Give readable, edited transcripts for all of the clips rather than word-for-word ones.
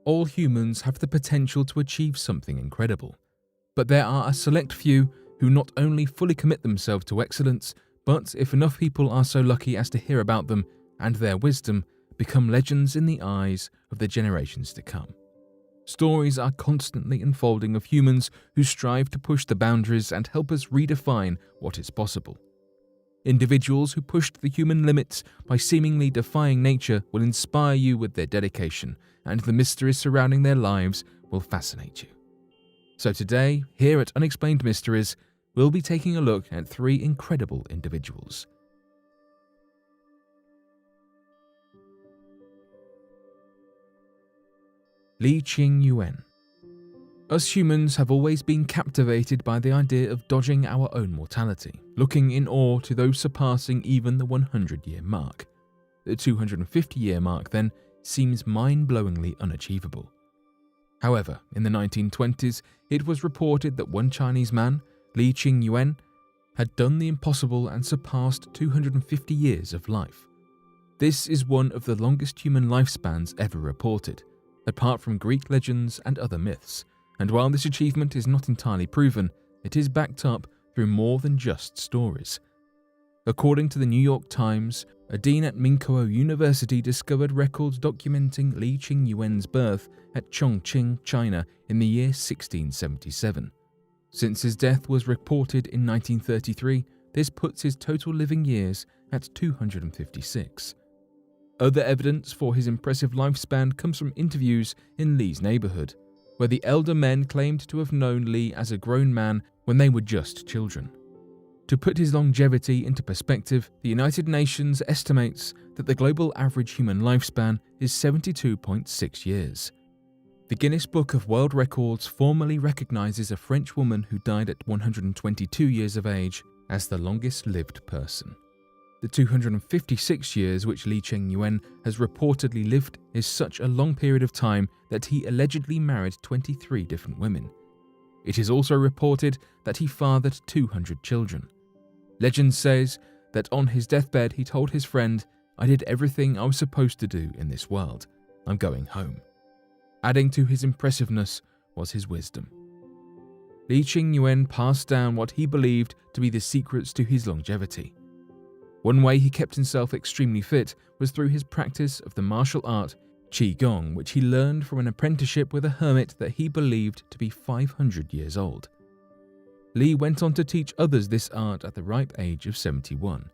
All humans have the potential to achieve something incredible, but there are a select few who not only fully commit themselves to excellence, but if enough people are so lucky as to hear about them and their wisdom, become legends in the eyes of the generations to come. Stories are constantly unfolding of humans who strive to push the boundaries and help us redefine what is possible. Individuals who pushed the human limits by seemingly defying nature will inspire you with their dedication, and the mysteries surrounding their lives will fascinate you. So today, here at Unexplained Mysteries, we'll be taking a look at 3 incredible individuals. Li Ching Yuen. Us humans have always been captivated by the idea of dodging our own mortality, looking in awe to those surpassing even the 100-year mark. The 250-year mark, then, seems mind-blowingly unachievable. However, in the 1920s, it was reported that one Chinese man, Li Ching Yuen, had done the impossible and surpassed 250 years of life. This is one of the longest human lifespans ever reported, apart from Greek legends and other myths. And while this achievement is not entirely proven, it is backed up through more than just stories. According to the New York Times, a dean at Minkuo University discovered records documenting Li Ching Yuen's birth at Chongqing, China in the year 1677. Since his death was reported in 1933, this puts his total living years at 256. Other evidence for his impressive lifespan comes from interviews in Li's neighborhood, where the elder men claimed to have known Li as a grown man when they were just children. To put his longevity into perspective, the United Nations estimates that the global average human lifespan is 72.6 years. The Guinness Book of World Records formally recognizes a French woman who died at 122 years of age as the longest-lived person. The 256 years which Li Ching Yuen has reportedly lived is such a long period of time that he allegedly married 23 different women. It is also reported that he fathered 200 children. Legend says that on his deathbed he told his friend, "I did everything I was supposed to do in this world. I'm going home." Adding to his impressiveness was his wisdom. Li Ching Yuen passed down what he believed to be the secrets to his longevity. One way he kept himself extremely fit was through his practice of the martial art Qigong, which he learned from an apprenticeship with a hermit that he believed to be 500 years old. Li went on to teach others this art at the ripe age of 71.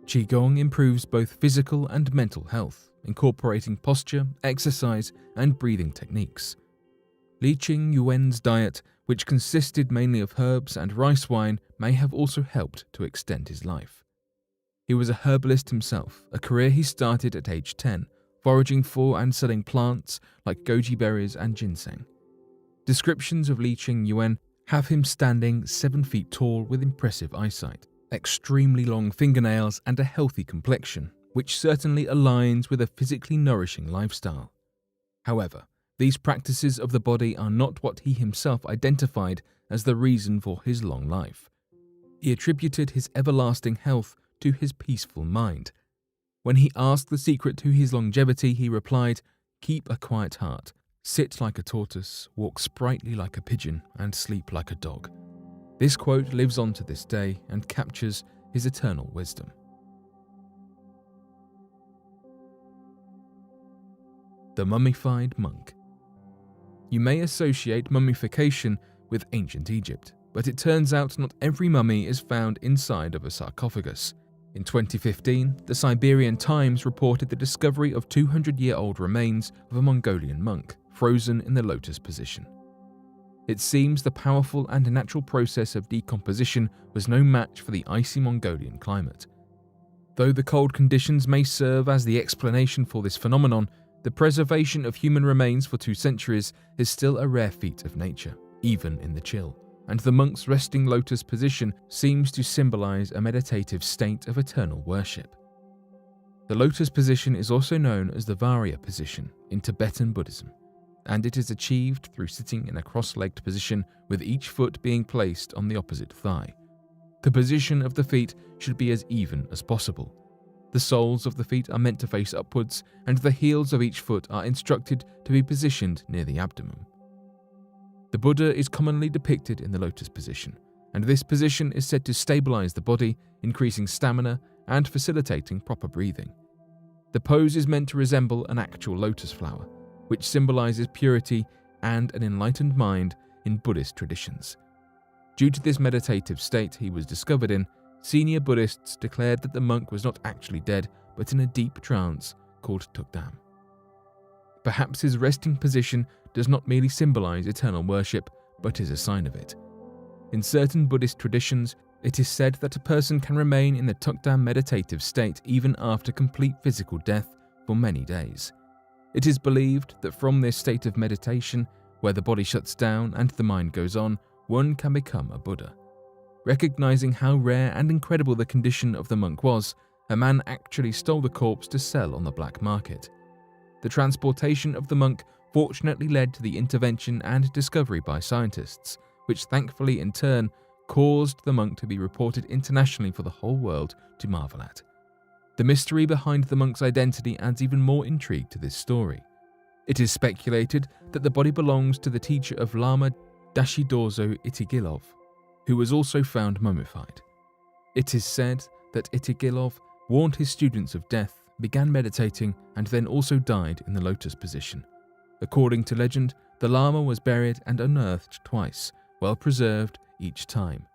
Qigong improves both physical and mental health, incorporating posture, exercise, and breathing techniques. Li Ching Yuen's diet, which consisted mainly of herbs and rice wine, may have also helped to extend his life. He was a herbalist himself, a career he started at age 10, foraging for and selling plants like goji berries and ginseng. Descriptions of Li Ching Yuen have him standing 7 feet tall with impressive eyesight, extremely long fingernails, and a healthy complexion, which certainly aligns with a physically nourishing lifestyle. However, these practices of the body are not what he himself identified as the reason for his long life. He attributed his everlasting health to his peaceful mind. When he asked the secret to his longevity, he replied, "Keep a quiet heart, sit like a tortoise, walk sprightly like a pigeon, and sleep like a dog." This quote lives on to this day and captures his eternal wisdom. The Mummified Monk. You may associate mummification with ancient Egypt, but it turns out not every mummy is found inside of a sarcophagus. In 2015, the Siberian Times reported the discovery of 200-year-old remains of a Mongolian monk, frozen in the lotus position. It seems the powerful and natural process of decomposition was no match for the icy Mongolian climate. Though the cold conditions may serve as the explanation for this phenomenon, the preservation of human remains for 2 centuries is still a rare feat of nature, even in the chill, and the monk's resting lotus position seems to symbolize a meditative state of eternal worship. The lotus position is also known as the Varya position in Tibetan Buddhism, and it is achieved through sitting in a cross-legged position with each foot being placed on the opposite thigh. The position of the feet should be as even as possible. The soles of the feet are meant to face upwards, and the heels of each foot are instructed to be positioned near the abdomen. The Buddha is commonly depicted in the lotus position, and this position is said to stabilize the body, increasing stamina and facilitating proper breathing. The pose is meant to resemble an actual lotus flower, which symbolizes purity and an enlightened mind in Buddhist traditions. Due to this meditative state he was discovered in, senior Buddhists declared that the monk was not actually dead, but in a deep trance called tukdam. Perhaps his resting position does not merely symbolize eternal worship, but is a sign of it. In certain Buddhist traditions, it is said that a person can remain in the tukdam meditative state even after complete physical death for many days. It is believed that from this state of meditation, where the body shuts down and the mind goes on, one can become a Buddha. Recognizing how rare and incredible the condition of the monk was, a man actually stole the corpse to sell on the black market. The transportation of the monk fortunately led to the intervention and discovery by scientists, which thankfully in turn caused the monk to be reported internationally for the whole world to marvel at. The mystery behind the monk's identity adds even more intrigue to this story. It is speculated that the body belongs to the teacher of Lama Dashidozo Itigilov, who was also found mummified. It is said that Itigilov warned his students of death, began meditating, and then also died in the lotus position. According to legend, the Lama was buried and unearthed twice, well preserved each time.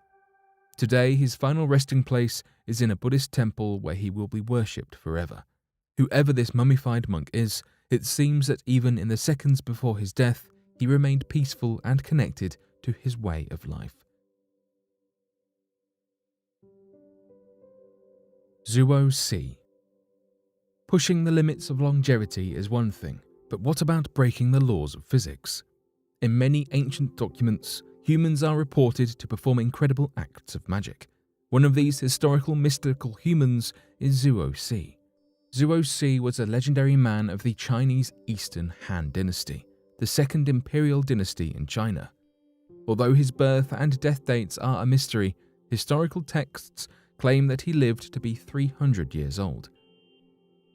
Today, his final resting place is in a Buddhist temple where he will be worshipped forever. Whoever this mummified monk is, it seems that even in the seconds before his death, he remained peaceful and connected to his way of life. Zuo Si. Pushing the limits of longevity is one thing, but what about breaking the laws of physics? In many ancient documents, humans are reported to perform incredible acts of magic. One of these historical mystical humans is Zuo Si. Zuo Si was a legendary man of the Chinese Eastern Han Dynasty, the second imperial dynasty in China. Although his birth and death dates are a mystery, historical texts claim that he lived to be 300 years old.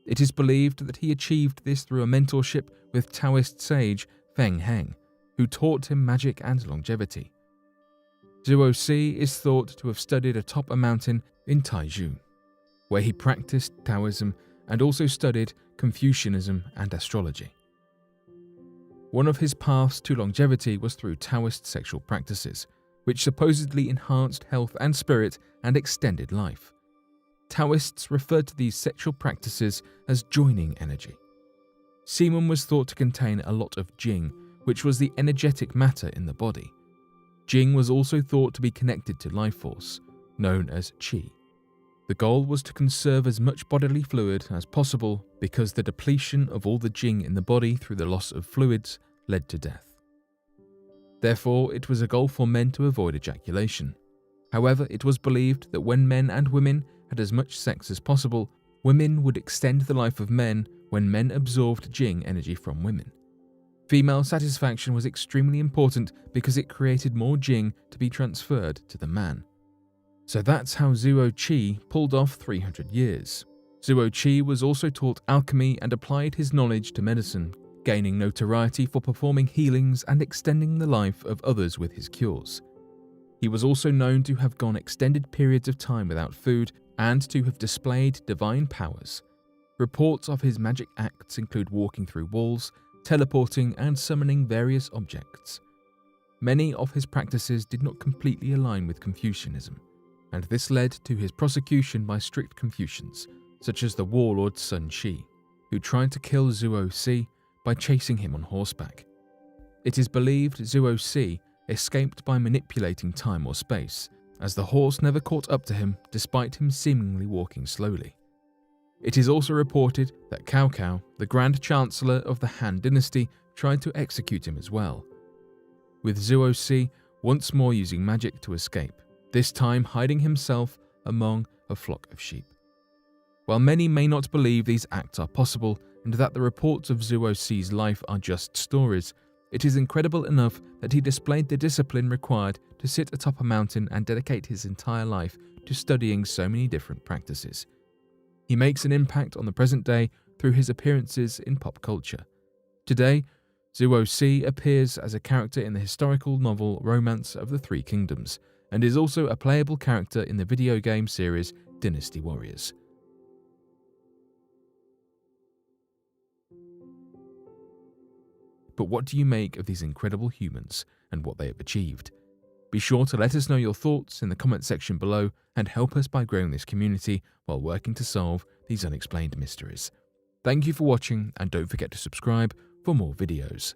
It is believed that he achieved this through a mentorship with Taoist sage Feng Heng, who taught him magic and longevity. Zuo Si is thought to have studied atop a mountain in Taizhou, where he practiced Taoism and also studied Confucianism and astrology. One of his paths to longevity was through Taoist sexual practices, which supposedly enhanced health and spirit and extended life. Taoists referred to these sexual practices as joining energy. Semen was thought to contain a lot of Jing, which was the energetic matter in the body. Jing was also thought to be connected to life force, known as Qi. The goal was to conserve as much bodily fluid as possible because the depletion of all the Jing in the body through the loss of fluids led to death. Therefore, it was a goal for men to avoid ejaculation. However, it was believed that when men and women had as much sex as possible, women would extend the life of men when men absorbed Jing energy from women. Female satisfaction was extremely important because it created more Jing to be transferred to the man. So that's how Zuo Qi pulled off 300 years. Zuo Qi was also taught alchemy and applied his knowledge to medicine, gaining notoriety for performing healings and extending the life of others with his cures. He was also known to have gone extended periods of time without food and to have displayed divine powers. Reports of his magic acts include walking through walls, teleporting, and summoning various objects. Many of his practices did not completely align with Confucianism, and this led to his prosecution by strict Confucians, such as the warlord Sun Shi, who tried to kill Zuo Si by chasing him on horseback. It is believed Zuo Si escaped by manipulating time or space, as the horse never caught up to him despite him seemingly walking slowly. It is also reported that Cao Cao, the Grand Chancellor of the Han Dynasty, tried to execute him as well, with Zuo Si once more using magic to escape, this time hiding himself among a flock of sheep. While many may not believe these acts are possible and that the reports of Zuo Si's life are just stories, it is incredible enough that he displayed the discipline required to sit atop a mountain and dedicate his entire life to studying so many different practices. He makes an impact on the present day through his appearances in pop culture. Today, Zuo Si appears as a character in the historical novel Romance of the Three Kingdoms, and is also a playable character in the video game series Dynasty Warriors. But what do you make of these incredible humans and what they have achieved? Be sure to let us know your thoughts in the comment section below and help us by growing this community while working to solve these unexplained mysteries. Thank you for watching, and don't forget to subscribe for more videos.